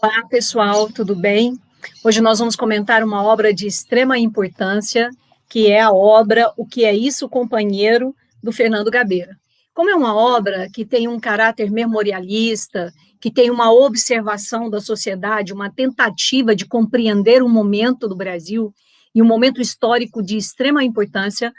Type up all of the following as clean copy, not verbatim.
Olá, pessoal, tudo bem? Hoje nós vamos comentar uma obra de extrema importância, que é a obra O que é isso, companheiro, do Fernando Gabeira. Como é uma obra que tem um caráter memorialista, que tem uma observação da sociedade, uma tentativa de compreender um momento do Brasil e um momento histórico de extrema importância,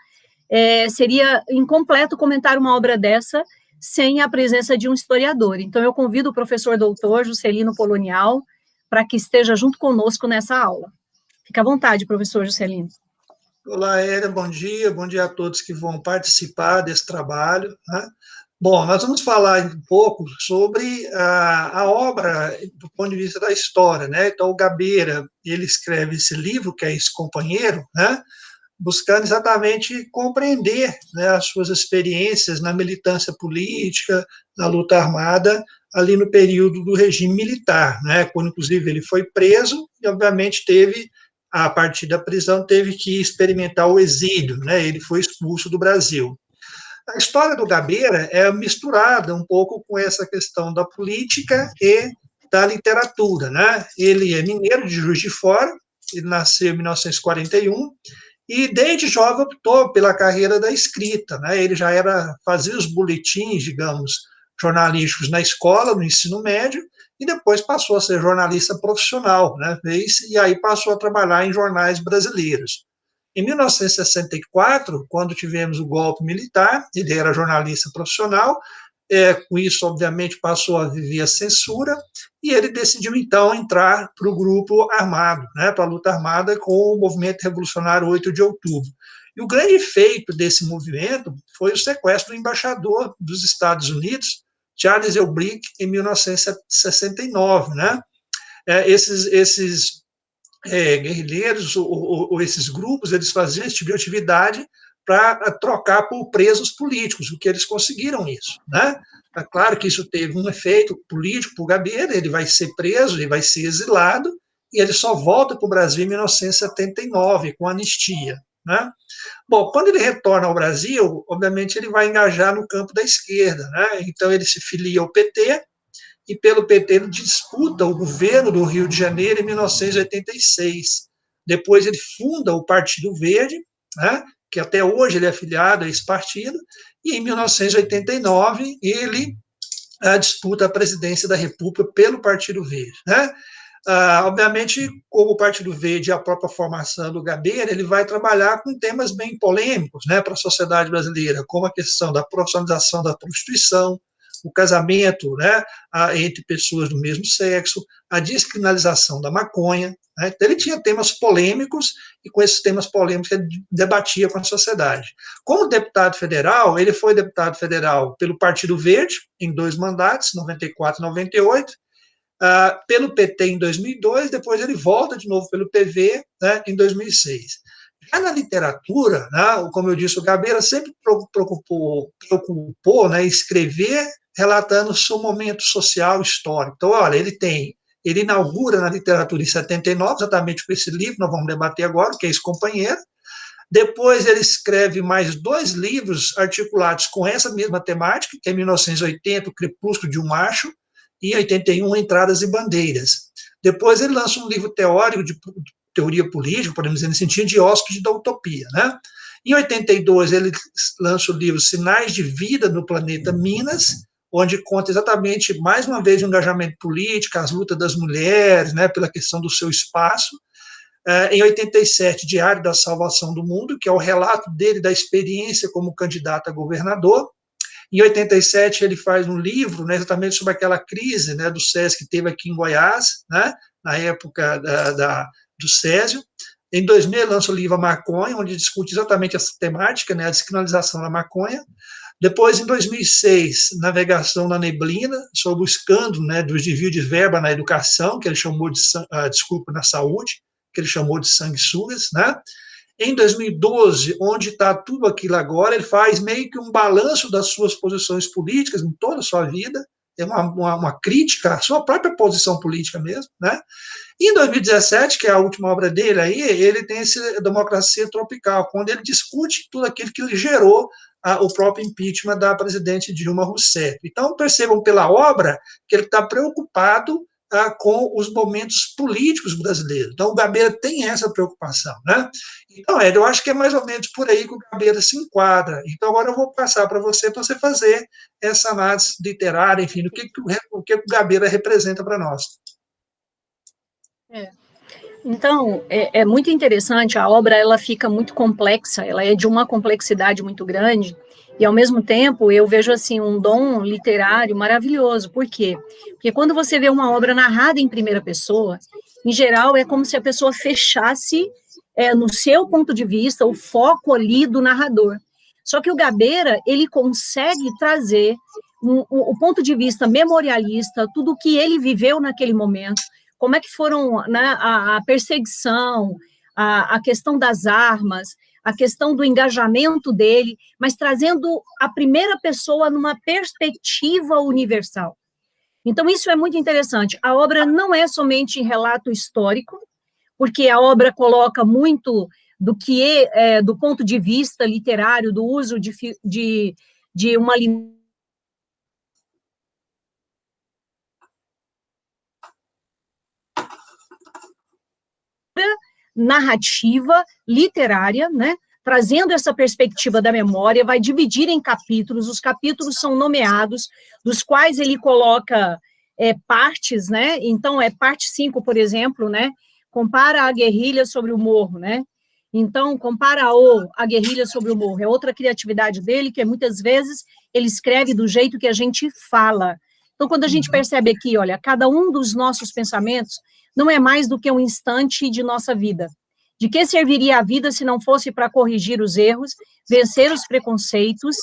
seria incompleto comentar uma obra dessa sem a presença de um historiador. Então, eu convido o professor doutor Juscelino Polonial para que esteja junto conosco nessa aula. Fique à vontade, professor Juscelino. Olá, Hélia, bom dia a todos que vão participar desse trabalho, né? Bom, nós vamos falar um pouco sobre a obra do ponto de vista da história, né? Então, o Gabeira, ele escreve esse livro, que é esse companheiro, né? Buscando exatamente compreender, né, as suas experiências na militância política, na luta armada, ali no período do regime militar, né? Quando, inclusive, ele foi preso e, obviamente, a partir da prisão, teve que experimentar o exílio, né? Ele foi expulso do Brasil. A história do Gabeira é misturada um pouco com essa questão da política e da literatura, né? Ele é mineiro de Juiz de Fora, ele nasceu em 1941 e desde jovem optou pela carreira da escrita, né? Ele já fazia os boletins, digamos, jornalísticos na escola, no ensino médio, e depois passou a ser jornalista profissional, né? E aí passou a trabalhar em jornais brasileiros. Em 1964, quando tivemos o golpe militar, ele era jornalista profissional, com isso, obviamente, passou a viver a censura, e ele decidiu, então, entrar para o grupo armado, né, para a luta armada com o movimento revolucionário 8 de outubro. E o grande feito desse movimento foi o sequestro do embaixador dos Estados Unidos, Charles Elbrick, em 1969, né? Esses guerrilheiros ou esses grupos, eles faziam esse tipo de atividade para trocar por presos políticos, o que eles conseguiram isso, né? É claro que isso teve um efeito político para o Gabeira, ele vai ser preso, ele vai ser exilado, e ele só volta para o Brasil em 1979, com anistia, né? Bom, quando ele retorna ao Brasil, obviamente ele vai engajar no campo da esquerda, né? Então ele se filia ao PT, e pelo PT ele disputa o governo do Rio de Janeiro em 1986. Depois ele funda o Partido Verde, né, que até hoje ele é afiliado a esse partido, e em 1989 ele disputa a presidência da República pelo Partido Verde, né? Obviamente, como o Partido Verde e a própria formação do Gabeira, ele vai trabalhar com temas bem polêmicos, né, para a sociedade brasileira, como a questão da profissionalização da prostituição, o casamento, né, entre pessoas do mesmo sexo, a descriminalização da maconha, né? Então, ele tinha temas polêmicos, e com esses temas polêmicos ele debatia com a sociedade. Como deputado federal, ele foi deputado federal pelo Partido Verde, em 2 mandatos, 94 e 98, pelo PT em 2002, depois ele volta de novo pelo PV, né, em 2006. Já na literatura, né, como eu disse, o Gabeira sempre preocupou, né, escrever relatando o seu momento social histórico. Então, olha, ele inaugura na literatura em 79, exatamente com esse livro, nós vamos debater agora, que é esse companheiro. Depois ele escreve mais 2 livros articulados com essa mesma temática, que é em 1980, O Crepúsculo de um Macho, e em 81, Entradas e Bandeiras. Depois ele lança um livro teórico de teoria política, podemos dizer, no sentido de Hóspede da Utopia, né? Em 82, ele lança o livro Sinais de Vida no Planeta Minas, onde conta exatamente, mais uma vez, o engajamento político, as lutas das mulheres, né, pela questão do seu espaço. Em 87, Diário da Salvação do Mundo, que é o relato dele da experiência como candidato a governador. Em 87, ele faz um livro, né, exatamente sobre aquela crise, né, do SESC que teve aqui em Goiás, né, na época do Césio. Em 2000, ele lança o livro A Maconha, onde discute exatamente essa temática, né, a descriminalização da maconha. Depois, em 2006, Navegação na Neblina, sobre o escândalo, né, do desvio de verba na educação, que ele chamou de, na saúde, que ele chamou de sanguessugas, né? Em 2012, onde está tudo aquilo agora, ele faz meio que um balanço das suas posições políticas em toda a sua vida, é uma crítica à sua própria posição política mesmo, né? E em 2017, que é a última obra dele aí, ele tem esse Democracia Tropical, onde ele discute tudo aquilo que ele gerou o próprio impeachment da presidente Dilma Rousseff. Então, percebam pela obra que ele está preocupado com os momentos políticos brasileiros. Então, o Gabeira tem essa preocupação, né? Então, Ed, eu acho que é mais ou menos por aí que o Gabeira se enquadra. Então, agora eu vou passar para você fazer essa análise literária, enfim, o que o Gabeira representa para nós. Então, é muito interessante, a obra ela fica muito complexa, ela é de uma complexidade muito grande, e ao mesmo tempo eu vejo assim um dom literário maravilhoso. Por quê? Porque quando você vê uma obra narrada em primeira pessoa, em geral é como se a pessoa fechasse no seu ponto de vista o foco ali do narrador. Só que o Gabeira, ele consegue trazer o ponto de vista memorialista, tudo o que ele viveu naquele momento, como é que foram, né, a perseguição, a questão das armas, a questão do engajamento dele, mas trazendo a primeira pessoa numa perspectiva universal. Então, isso é muito interessante. A obra não é somente relato histórico, porque a obra coloca muito do que do ponto de vista literário, do uso de uma narrativa literária, né, trazendo essa perspectiva da memória, vai dividir em capítulos, os capítulos são nomeados, dos quais ele coloca partes, né, então parte 5, por exemplo, né, compara a guerrilha sobre o morro, né, então compara a guerrilha sobre o morro, é outra criatividade dele, que muitas vezes ele escreve do jeito que a gente fala. Então, quando a gente percebe aqui, olha, cada um dos nossos pensamentos não é mais do que um instante de nossa vida. De que serviria a vida se não fosse para corrigir os erros, vencer os preconceitos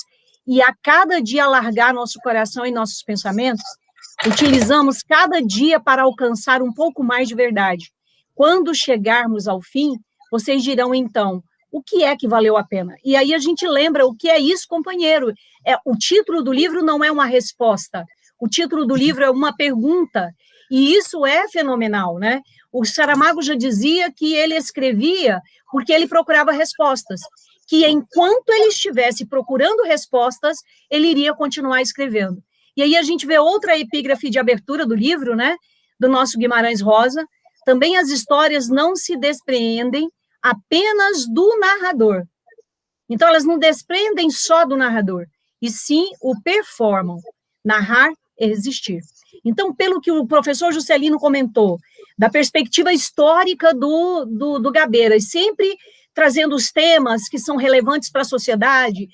e a cada dia alargar nosso coração e nossos pensamentos? Utilizamos cada dia para alcançar um pouco mais de verdade. Quando chegarmos ao fim, vocês dirão então, o que é que valeu a pena? E aí a gente lembra o que é isso, companheiro. O título do livro não é uma resposta, o título do livro é uma pergunta, e isso é fenomenal, né? O Saramago já dizia que ele escrevia porque ele procurava respostas, que enquanto ele estivesse procurando respostas, ele iria continuar escrevendo. E aí a gente vê outra epígrafe de abertura do livro, né? Do nosso Guimarães Rosa, também as histórias não se desprendem apenas do narrador. Então, elas não desprendem só do narrador, e sim o performam. Narrar é existir. Então, pelo que o professor Juscelino comentou, da perspectiva histórica do Gabeira, e sempre trazendo os temas que são relevantes para a sociedade,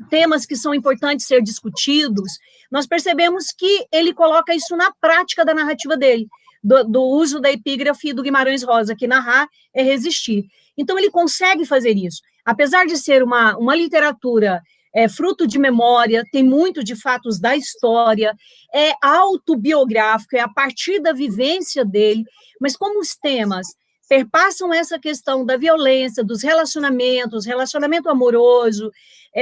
temas que são importantes ser discutidos, nós percebemos que ele coloca isso na prática da narrativa dele, do uso da epígrafe do Guimarães Rosa, que narrar é resistir. Então, ele consegue fazer isso. Apesar de ser uma literatura fruto de memória, tem muito de fatos da história, é autobiográfico, é a partir da vivência dele, mas como os temas perpassam essa questão da violência, dos relacionamentos, relacionamento amoroso,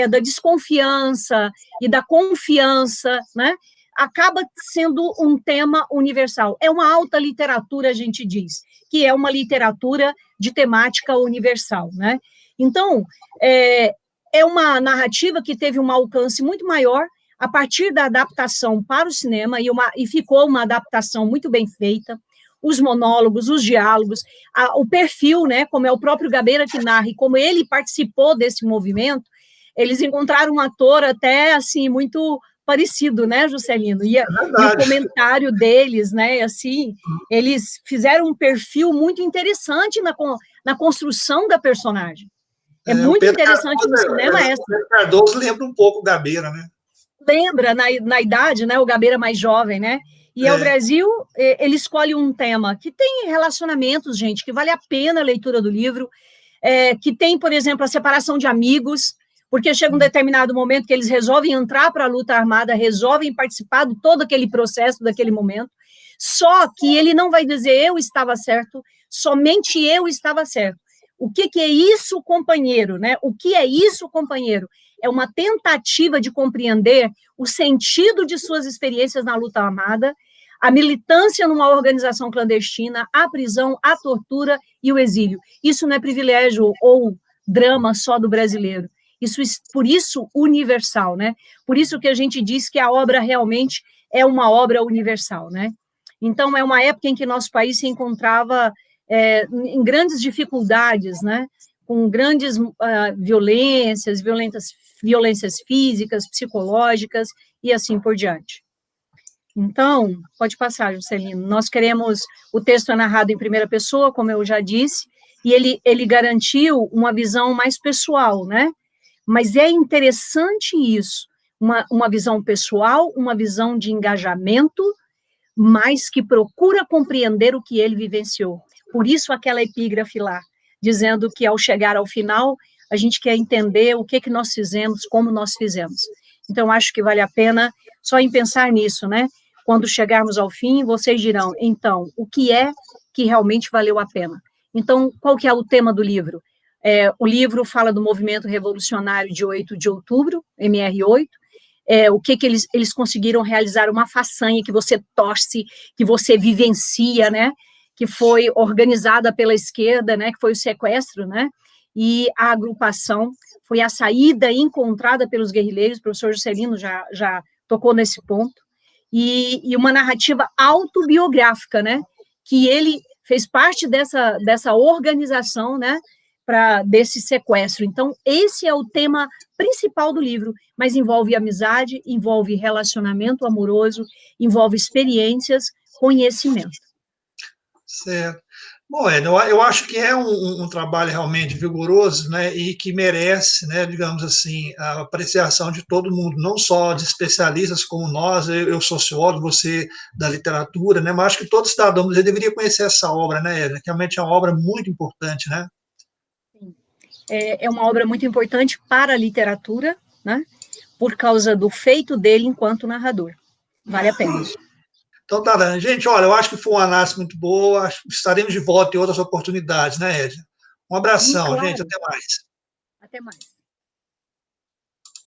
da desconfiança e da confiança, né? Acaba sendo um tema universal. É uma alta literatura, a gente diz, que é uma literatura de temática universal, né? Então, é uma narrativa que teve um alcance muito maior a partir da adaptação para o cinema, e ficou uma adaptação muito bem feita, os monólogos, os diálogos, o perfil, né, como é o próprio Gabeira que narra, e como ele participou desse movimento, eles encontraram um ator até, assim, muito parecido, né, Juscelino? E o comentário deles, né, assim, eles fizeram um perfil muito interessante na construção da personagem. É muito interessante no cinema essa. O Pedro Cardoso lembra um pouco o Gabeira, né? Lembra, na idade, né, o Gabeira mais jovem, né? E o Brasil, ele escolhe um tema que tem relacionamentos, gente, que vale a pena a leitura do livro, que tem, por exemplo, a separação de amigos, porque chega um determinado momento que eles resolvem entrar para a luta armada, resolvem participar de todo aquele processo, daquele momento, só que ele não vai dizer eu estava certo, somente eu estava certo. O que é isso, companheiro, né? O que é isso, companheiro? É uma tentativa de compreender o sentido de suas experiências na luta armada, a militância numa organização clandestina, a prisão, a tortura e o exílio. Isso não é privilégio ou drama só do brasileiro. Por isso, universal, né? Por isso que a gente diz que a obra realmente é uma obra universal, né? Então, é uma época em que nosso país se encontrava em grandes dificuldades, né? Com grandes violências físicas, psicológicas e assim por diante. Então, pode passar, Juscelino. Nós queremos, o texto é narrado em primeira pessoa, como eu já disse, e ele garantiu uma visão mais pessoal, né? Mas é interessante isso, uma visão pessoal, uma visão de engajamento, mas que procura compreender o que ele vivenciou. Por isso aquela epígrafe lá, dizendo que ao chegar ao final, a gente quer entender o que nós fizemos, como nós fizemos. Então, acho que vale a pena só em pensar nisso, né? Quando chegarmos ao fim, vocês dirão, então, o que é que realmente valeu a pena? Então, qual que é o tema do livro? O livro fala do movimento revolucionário de 8 de outubro, MR8, o que eles conseguiram realizar, uma façanha que você torce, que você vivencia, né? Que foi organizada pela esquerda, né? Que foi o sequestro, né? E a agrupação foi a saída encontrada pelos guerrilheiros, o professor Juscelino já tocou nesse ponto, e uma narrativa autobiográfica, né? Que ele fez parte dessa organização, né? Desse sequestro. Então, esse é o tema principal do livro, mas envolve amizade, envolve relacionamento amoroso, envolve experiências, conhecimento. Certo. Bom, eu acho que é um trabalho realmente vigoroso, né, e que merece, né, digamos assim, a apreciação de todo mundo, não só de especialistas como nós, eu sociólogo, você da literatura, né, mas acho que todo cidadão brasileiro deveria conhecer essa obra, né, Edna, que realmente é uma obra muito importante, né? É uma obra muito importante para a literatura, né, por causa do feito dele enquanto narrador. Vale a pena. Então, tá, né? Gente, olha, eu acho que foi uma análise muito boa, acho que estaremos de volta em outras oportunidades, né, Edna? Um abração, Claro. gente, até mais. Até mais.